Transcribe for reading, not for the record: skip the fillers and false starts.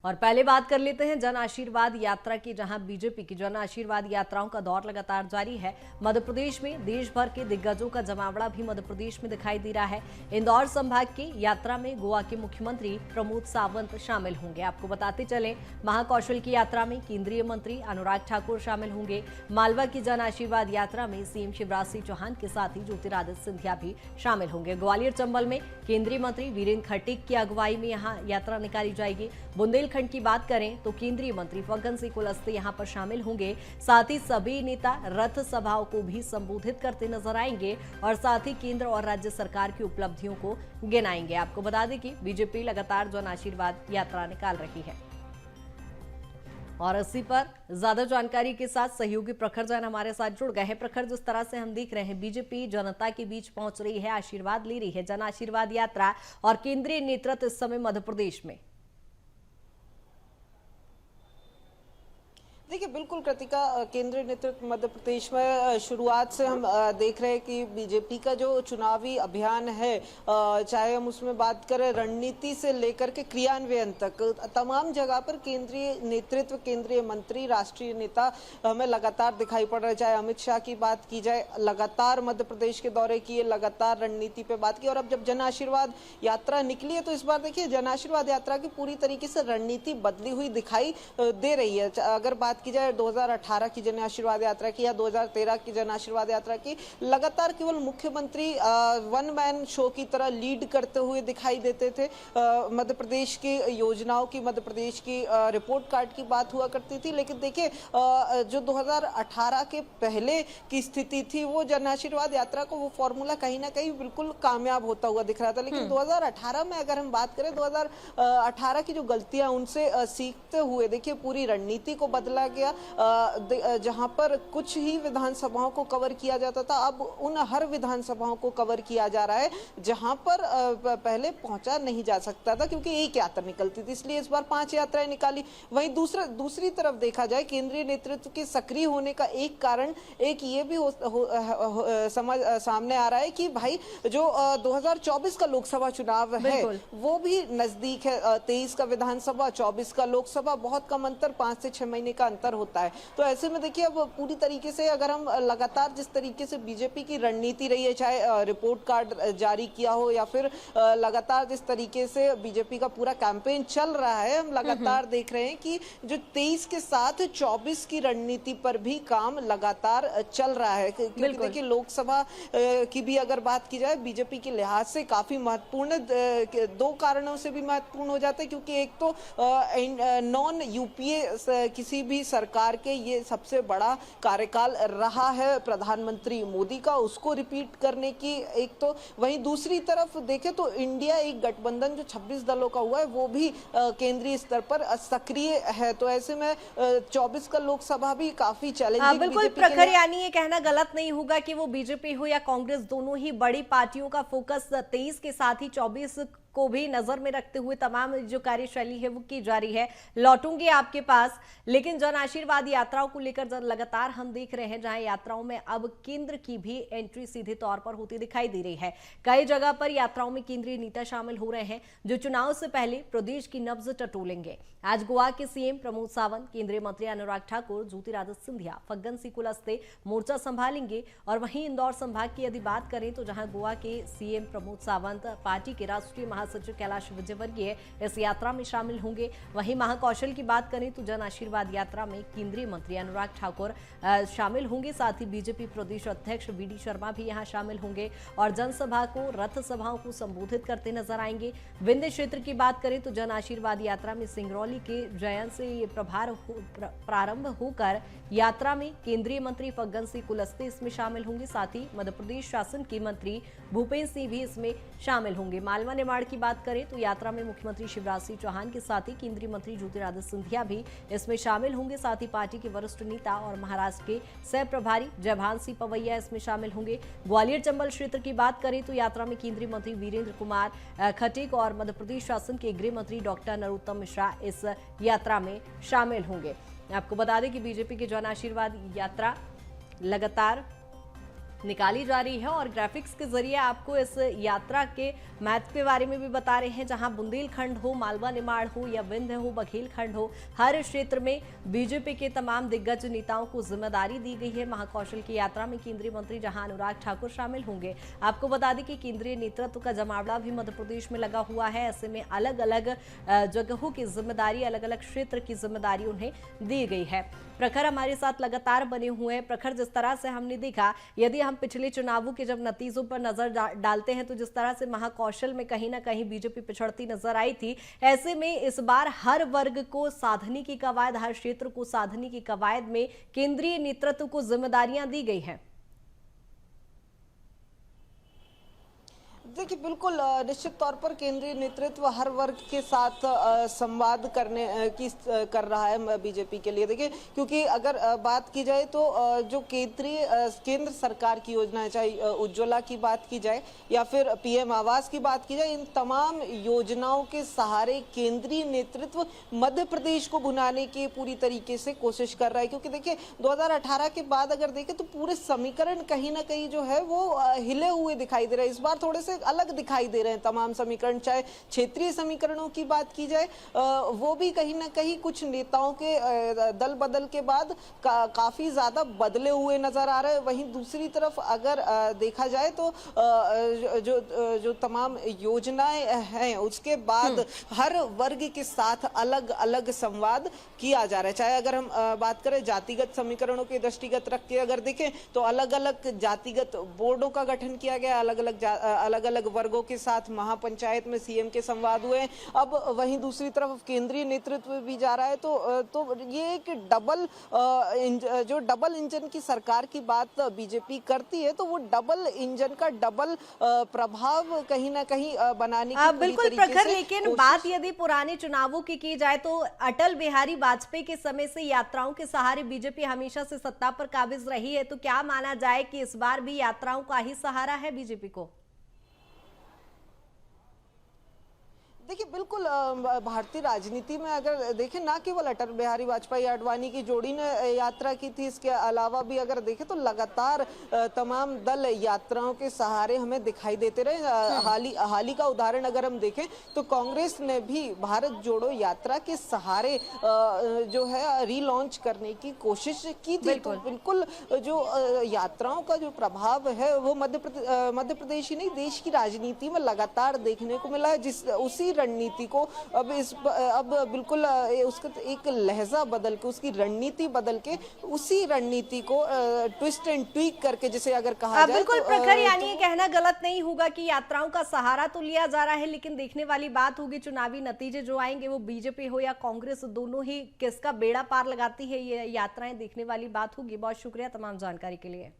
और पहले बात कर लेते हैं जन आशीर्वाद यात्रा की, जहां बीजेपी की जन आशीर्वाद यात्राओं का दौर लगातार जारी है। मध्य प्रदेश में देश भर के दिग्गजों का जमावड़ा भी मध्य प्रदेश में दिखाई दे रहा है। इंदौर संभाग की यात्रा में गोवा के मुख्यमंत्री प्रमोद सावंत शामिल होंगे। आपको बताते चलें, महाकौशल की यात्रा में केंद्रीय मंत्री अनुराग ठाकुर शामिल होंगे। मालवा की जन आशीर्वाद यात्रा में सीएम शिवराज सिंह चौहान के साथ ही ज्योतिरादित्य सिंधिया भी शामिल होंगे। ग्वालियर चंबल में केंद्रीय मंत्री वीरेंद्र खटीक की अगुवाई में यहां यात्रा निकाली जाएगी। बुंदेलखंड की बात करें तो केंद्रीय मंत्री फग्गन सिंह कुलस्ते यहां पर शामिल होंगे। साथ ही सभी नेता रथ सभाओं को भी संबोधित करते नजर आएंगे और साथ ही केंद्र और राज्य सरकार की उपलब्धियों को गिनाएंगे। आपको बता दें कि बीजेपी लगातार जन आशीर्वाद यात्रा निकाल रही है। और इसी पर ज्यादा जानकारी के साथ सहयोगी प्रखर जैन हमारे साथ जुड़ गए हैं। प्रखर, जिस तरह से हम देख रहे हैं, बीजेपी जनता के बीच पहुंच रही है, आशीर्वाद ले रही है, जन आशीर्वाद यात्रा और केंद्रीय नेतृत्व इस समय मध्य प्रदेश में। देखिए, बिल्कुल कृतिका, केंद्रीय नेतृत्व मध्य प्रदेश में शुरुआत से हम देख रहे हैं कि बीजेपी का जो चुनावी अभियान है, चाहे हम उसमें बात करें रणनीति से लेकर के क्रियान्वयन तक, तमाम जगह पर केंद्रीय नेतृत्व, केंद्रीय मंत्री, राष्ट्रीय नेता हमें लगातार दिखाई पड़ रहे। चाहे अमित शाह की बात की जाए, लगातार मध्य प्रदेश के दौरे किए, लगातार रणनीति पे बात की। और अब जब जन आशीर्वाद यात्रा निकली है तो इस बार देखिए, जन आशीर्वाद यात्रा की पूरी तरीके से रणनीति बदली हुई दिखाई दे रही है। अगर बात की जाए 2018 की जन आशीर्वाद यात्रा की या 2013 की जन आशीर्वाद यात्रा की, लगातार केवल मुख्यमंत्री वन मैन शो की तरह लीड करते हुए दिखाई देते थे। मध्य प्रदेश की योजनाओं की, मध्य प्रदेश की रिपोर्ट कार्ड की बात हुआ करती थी। लेकिन देखिए, जो 2018 के पहले की स्थिति थी, वो जन आशीर्वाद यात्रा को वो फॉर्मूला कहीं ना कहीं बिल्कुल कामयाब होता हुआ दिख रहा था। लेकिन 2018 में अगर हम बात करें, 2018 की जो गलतियां, उनसे सीखते हुए देखिए पूरी रणनीति को बदला गया। जहां पर कुछ ही विधानसभाओं को कवर किया जाता था, अब उन हर विधानसभाओं को कवर किया जा रहा है जहां पर पहले पहुंचा नहीं जा सकता था, क्योंकि एक यात्रा निकलती थी। इसलिए इस बार 5 यात्राएं निकाली। वहीं दूसरी तरफ देखा जाए, केंद्रीय नेतृत्व के सक्रिय होने का एक कारण एक ये भी समझ सामने आ रहा है कि भाई, जो 2024 का लोकसभा चुनाव है वो भी नजदीक है। 23 का विधानसभा, 24 का लोकसभा, बहुत कम अंतर, 5 से 6 महीने का अंतर होता है। तो ऐसे में देखिए, अब पूरी तरीके से अगर हम लगातार जिस तरीके से बीजेपी की रणनीति रही है, चाहे रिपोर्ट कार्ड जारी किया हो या फिर लगातार जिस तरीके से बीजेपी का पूरा कैंपेन चल रहा है, हम लगातार देख रहे हैं कि जो 23 के साथ 24 की रणनीति पर भी काम लगातार चल रहा है। क्योंकि देखिए, लोकसभा की भी अगर बात की जाए, बीजेपी के लिहाज से काफी महत्वपूर्ण, 2 कारणों से भी महत्वपूर्ण हो जाते हैं। क्योंकि एक तो नॉन यूपीए किसी भी सरकार के ये सबसे बड़ा कार्यकाल रहा है प्रधानमंत्री मोदी का, उसको रिपीट करने की एक तो। वहीं दूसरी तरफ देखें तो इंडिया एक गठबंधन जो 26 दलों का हुआ है, वो भी केंद्रीय स्तर पर सक्रिय है। तो ऐसे में 24 का लोकसभा भी काफी चैलेंजिंग। बिल्कुल प्रखर, यानी ये कहना गलत नहीं होगा कि वो बीजेपी हो या कांग्रेस, दोनों ही बड़ी पार्टियों का फोकस 23 के साथ ही 24 को भी नजर में रखते हुए तमाम जो कार्यशैली है वो की जा रही है। लौटूंगी आपके पास, लेकिन जन आशीर्वाद यात्राओं को लेकर लगातार हम देख रहे हैं, जहां यात्राओं में अब केंद्र की भी एंट्री सीधे तौर पर होती दिखाई दे रही है। कई जगह पर यात्राओं में केंद्रीय नेता शामिल हो रहे हैं, जो चुनाव से पहले प्रदेश की नब्ज टटोलेंगे। आज गोवा के सीएम प्रमोद सावंत, केंद्रीय मंत्री अनुराग ठाकुर, ज्योतिरादित्य सिंधिया, फग्गन सिंह कुलस्ते मोर्चा संभालेंगे। और वहीं इंदौर संभाग की यदि बात करें तो जहां गोवा के सीएम प्रमोद सावंत, पार्टी के राष्ट्रीय महासचिव कैलाश विजयवर्गीय इस यात्रा में शामिल होंगे। वहीं महाकौशल की बात करें तो जन आशीर्वाद यात्रा में केंद्रीय मंत्री अनुराग ठाकुर शामिल होंगे। साथ ही बीजेपी प्रदेश अध्यक्ष वीडी शर्मा भी यहां शामिल होंगे और जनसभा को, रथ सभाओं को संबोधित करते नजर आएंगे। विंध्य क्षेत्र की बात करें तो जन आशीर्वाद यात्रा में सिंगरौली के जयंत से ये प्रारंभ होकर यात्रा में केंद्रीय मंत्री फग्गन सिंह कुलस्ते इसमें शामिल होंगे। साथ ही मध्य प्रदेश शासन के मंत्री भूपेंद्र सिंह भी इसमें शामिल होंगे। मालवा निमाड़ की बात करें तो यात्रा में मुख्यमंत्री शिवराज सिंह चौहान के साथ ही केंद्रीय मंत्री ज्योतिरादित्य सिंधिया भी इसमें शामिल होंगे। साथ ही पार्टी के वरिष्ठ नेता और महाराष्ट्र के सह प्रभारी जयभान सिंह पवैया इसमें शामिल होंगे। ग्वालियर चंबल क्षेत्र की बात करें तो यात्रा में केंद्रीय मंत्री वीरेंद्र कुमार खटीक और मध्य प्रदेश शासन के गृह मंत्री डॉक्टर नरोत्तम मिश्रा इस यात्रा में शामिल होंगे। आपको बता दें कि बीजेपी की जन आशीर्वाद यात्रा लगातार निकाली जा रही है और ग्राफिक्स के जरिए आपको इस यात्रा के महत्व के बारे में भी बता रहे हैं। जहां बुंदेलखंड हो, मालवा निमाड़ हो या विंध्य हो, बघेलखंड हो, हर क्षेत्र में बीजेपी के तमाम दिग्गज नेताओं को जिम्मेदारी दी गई है। महाकौशल की यात्रा में केंद्रीय मंत्री जहां अनुराग ठाकुर शामिल होंगे। आपको बता दें कि केंद्रीय नेतृत्व का जमावड़ा भी मध्य प्रदेश में लगा हुआ है। ऐसे में अलग अलग जगहों की जिम्मेदारी, अलग अलग क्षेत्र की जिम्मेदारी उन्हें दी गई है। प्रखर हमारे साथ लगातार बने हुए हैं। प्रखर, जिस तरह से हमने देखा, यदि हम पिछले चुनावों के जब नतीजों पर नजर डालते हैं तो जिस तरह से महाकौशल में कहीं ना कहीं बीजेपी पिछड़ती नजर आई थी, ऐसे में इस बार हर वर्ग को साधने की कवायद, हर क्षेत्र को साधने की कवायद में केंद्रीय नेतृत्व को जिम्मेदारियां दी गई हैं। देखिए, बिल्कुल निश्चित तौर पर केंद्रीय नेतृत्व हर वर्ग के साथ संवाद करने की कर रहा है बीजेपी के लिए। देखिए, क्योंकि अगर बात की जाए तो जो केंद्र सरकार की योजना है, चाहे उज्ज्वला की बात की जाए या फिर पीएम आवास की बात की जाए, इन तमाम योजनाओं के सहारे केंद्रीय नेतृत्व मध्य प्रदेश को भुनाने की पूरी तरीके से कोशिश कर रहा है। क्योंकि देखिए, 2018 के बाद अगर देखें तो पूरे समीकरण कहीं ना कहीं जो है वो हिले हुए दिखाई दे रहे हैं। इस बार थोड़े से अलग दिखाई दे रहे हैं तमाम समीकरण। चाहे क्षेत्रीय समीकरणों की बात की जाए, वो भी कहीं ना कहीं कुछ नेताओं के दल बदल के बाद काफी ज्यादा बदले हुए नजर आ रहे हैं। वहीं दूसरी तरफ अगर देखा जाए तो जो तमाम योजनाएं हैं उसके बाद हर वर्ग के साथ अलग अलग संवाद किया जा रहा है। चाहे अगर हम बात करें जातिगत समीकरणों के दृष्टिगत रख के अगर देखें तो अलग अलग जातिगत बोर्डों का गठन किया गया, अलग अलग वर्गों के साथ महापंचायत में सीएम के संवाद हुए। अब वहीं दूसरी तरफ केंद्रीय नेतृत्व भी जा रहा है। तो ये एक डबल इंजन की सरकार की बात बीजेपी करती है, तो वो डबल इंजन का डबल प्रभाव कहीं ना कहीं बनाने की बिल्कुल प्रखर। लेकिन बात यदि पुराने चुनावों की जाए तो अटल बिहारी वाजपेयी के समय से यात्राओं के सहारे बीजेपी हमेशा से सत्ता पर काबिज रही है। तो क्या माना जाए कि इस बार भी यात्राओं का ही सहारा है बीजेपी को? देखिए, बिल्कुल भारतीय राजनीति में अगर देखें, ना केवल अटल बिहारी वाजपेयी आडवाणी की जोड़ी ने यात्रा की थी, इसके अलावा भी अगर देखें तो लगातार तमाम दल यात्राओं के सहारे हमें दिखाई देते रहे। हाल ही का उदाहरण अगर हम देखें तो कांग्रेस ने भी भारत जोड़ो यात्रा के सहारे जो है रीलॉन्च करने की कोशिश की थी। तो बिल्कुल जो यात्राओं का जो प्रभाव है वो मध्य प्रदेश ही नहीं, देश की राजनीति में लगातार देखने को मिला है। उसी रणनीति को अब बिल्कुल उसका एक लहजा बदल के, उसकी रणनीति बदल के, उसी रणनीति को ट्विस्ट एंड ट्वीक करके, जिसे अगर कहा जाए बिल्कुल प्रखर, यानी ये कहना गलत नहीं होगा कि यात्राओं का सहारा तो लिया जा रहा है, लेकिन देखने वाली बात होगी चुनावी नतीजे जो आएंगे वो बीजेपी हो या कांग्रेस, दोनों ही किसका बेड़ा पार लगाती है, ये यात्राएं देखने वाली बात होगी। बहुत शुक्रिया तमाम जानकारी के लिए।